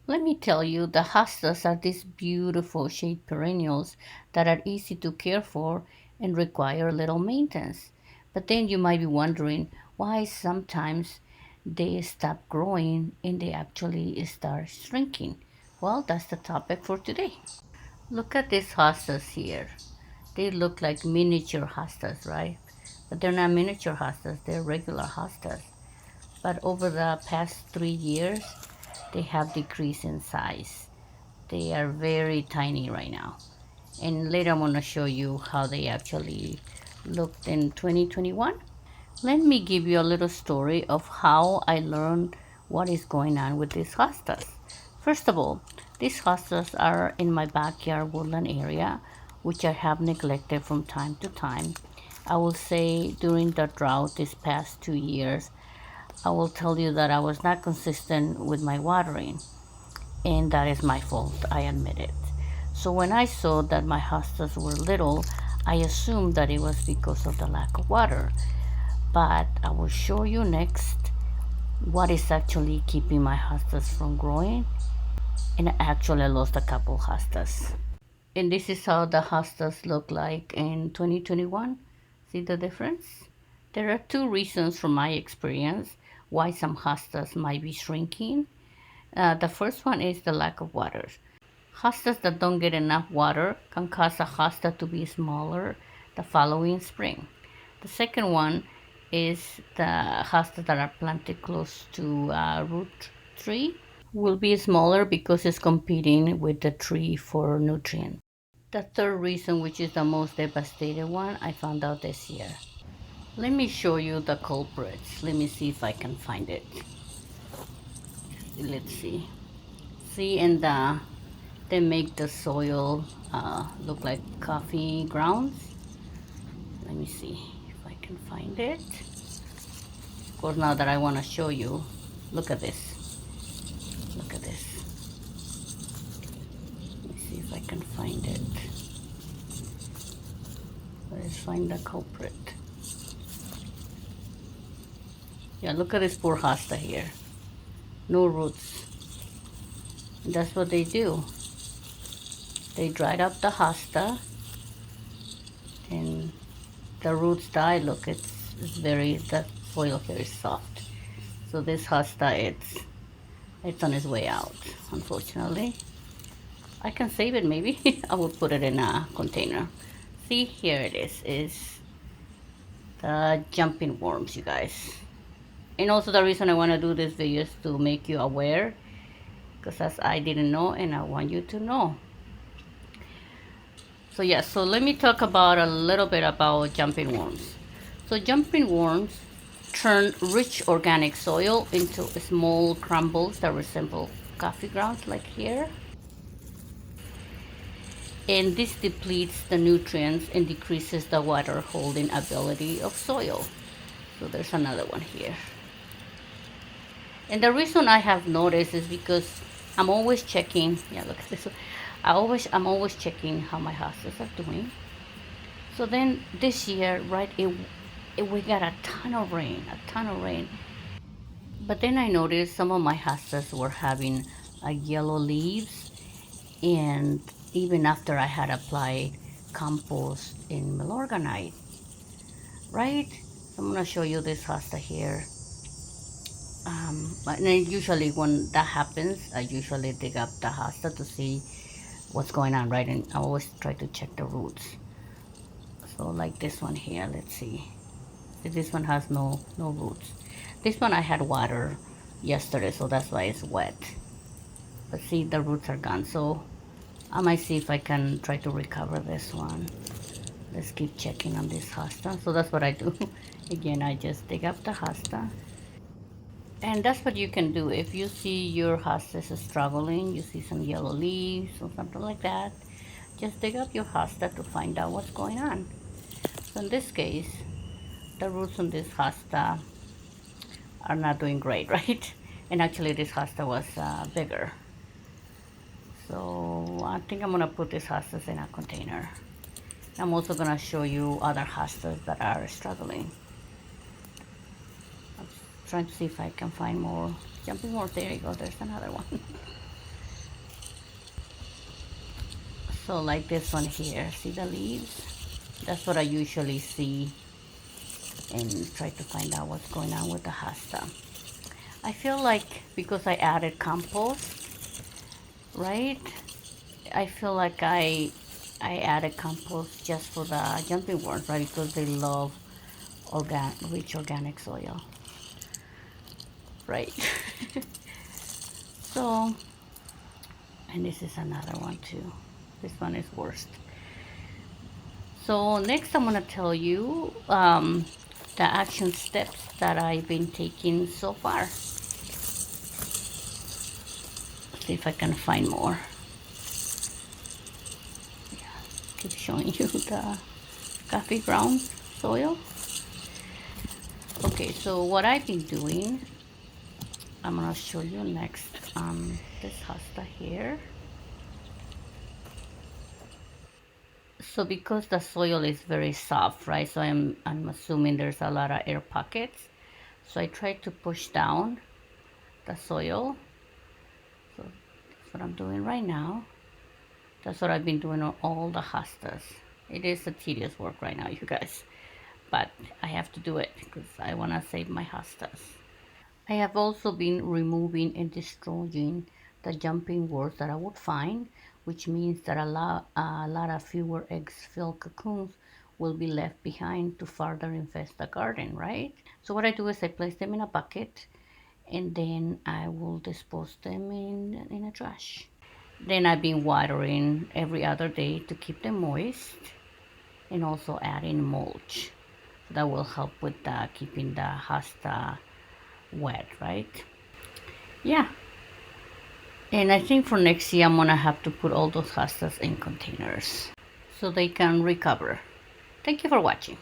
Let me tell you, the hostas are these beautiful shade perennials that are easy to care for and require little maintenance. But then you might be wondering why sometimes they stop growing and they actually start shrinking. Well, that's the topic for today. Look at these hostas here. They look like miniature hostas, right? But they're not miniature hostas, they're regular hostas. But over the past 3 years, they have decreased in size. They are very tiny right now. And later I'm going to show you how they actually looked in 2021. Let me give you a little story of how I learned what is going on with these hostas. First of all, these hostas are in my backyard woodland area, which I have neglected from time to time. I will say during the drought these past 2 years, I will tell you that I was not consistent with my watering, and that is my fault, I admit it. So when I saw that my hostas were little, I assumed that it was because of the lack of water. But I will show you next what is actually keeping my hostas from growing. And I actually lost a couple hostas. And this is how the hostas look like in 2021. See the difference? There are two reasons from my experience why some hostas might be shrinking. The first one is the lack of water. Hostas that don't get enough water can cause a hosta to be smaller the following spring. The second one is the hostas that are planted close to a root tree will be smaller because it's competing with the tree for nutrients. The third reason, which is the most devastating one, I found out this year. Let me show you the culprits. Let me see if I can find it. Let's see. See, and they make the soil look like coffee grounds. Let me see if I can find it. Of course, now that I want to show you, look at this. Look at this. Let me see if I can find it. Let's find the culprit. Yeah, look at this poor hosta here. No roots. That's what they do. They dried up the hosta and the roots die. Look, it's very, the soil here is soft. So this hosta, it's on its way out, unfortunately. I can save it maybe. I will put it in a container. See, here it is the jumping worms, you guys. And also the reason I want to do this video is to make you aware, because as I didn't know and I want you to know. So yeah, so let me talk about a little bit about jumping worms. So jumping worms turn rich organic soil into small crumbles that resemble coffee grounds like here. And this depletes the nutrients and decreases the water holding ability of soil. So there's another one here. And the reason I have noticed is because I'm always checking, yeah, look at this one. I'm always checking how my hostas are doing. So then this year, right, we got a ton of rain, a ton of rain. But then I noticed some of my hostas were having yellow leaves, and even after I had applied compost in Milorganite, right? So I'm gonna show you this hosta here. But then usually when that happens, I usually dig up the hosta to see what's going on, right? And I always try to check the roots. So like this one here, let's see. This one has no roots. This one I had water yesterday, so that's why it's wet. But see, the roots are gone. So I might see if I can try to recover this one. Let's keep checking on this hosta. So that's what I do. Again, I just dig up the hosta. And that's what you can do. If you see your hostas is struggling, you see some yellow leaves or something like that, just dig up your hosta to find out what's going on. So in this case, the roots on this hosta are not doing great, right? And actually this hosta was bigger. So I think I'm gonna put this hostas in a container. I'm also gonna show you other hostas that are struggling. I'm trying to see if I can find more jumping worms. There you go, there's another one. So like this one here, see the leaves? That's what I usually see and try to find out what's going on with the hosta. I feel like because I added compost, right? I feel like I added compost just for the jumping worms, right? Because they love rich organic soil, right? So, and this is another one too. This one is worst. So next I'm gonna tell you the action steps that I've been taking so far. See if I can find more. Yeah, keep showing you the coffee ground soil. Okay, so what I've been doing, I'm gonna show you next on this hosta here. So because the soil is very soft, right? So I'm assuming there's a lot of air pockets. So I try to push down the soil. So that's what I'm doing right now. That's what I've been doing on all the hostas. It is a tedious work right now, you guys, but I have to do it because I want to save my hostas. I have also been removing and destroying the jumping worms that I would find, which means that a lot of fewer eggs-filled cocoons will be left behind to further infest the garden, right? So what I do is I place them in a bucket and then I will dispose them in a trash. Then I've been watering every other day to keep them moist and also adding mulch. That will help with keeping the hosta wet, right? Yeah. And I think for next year I'm gonna have to put all those hostas in containers so they can recover. Thank you for watching.